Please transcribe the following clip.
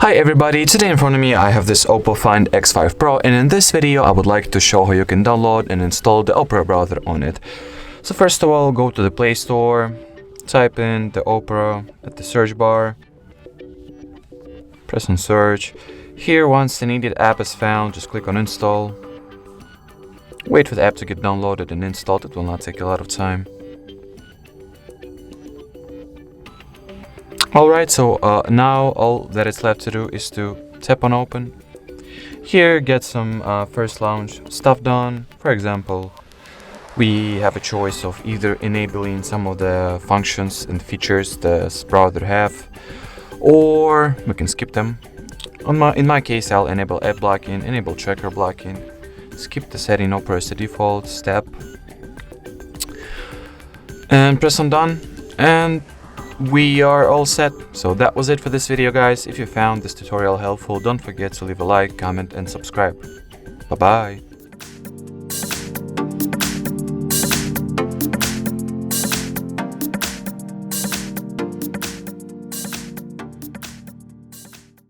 Hi everybody, today in front of me I have this OPPO Find X5 Pro, and in this video I would like to show how you can download and install the Opera browser on it. So first of all, go to the Play Store, type in the Opera at the search bar, press on search. Here, once the needed app is found, just click on install. Wait for the app to get downloaded and installed, it will not take a lot of time. Alright, so now all that is left to do is to tap on open. Here, get some first launch stuff done. For example, we have a choice of either enabling some of the functions and features the browser have, or we can skip them. In my case, I'll enable ad blocking, enable tracker blocking, skip the setting Opera as the default step, and press on done, and we are all set. So that was it for this video, guys. If you found this tutorial helpful, don't forget to leave a like, comment and subscribe. Bye bye.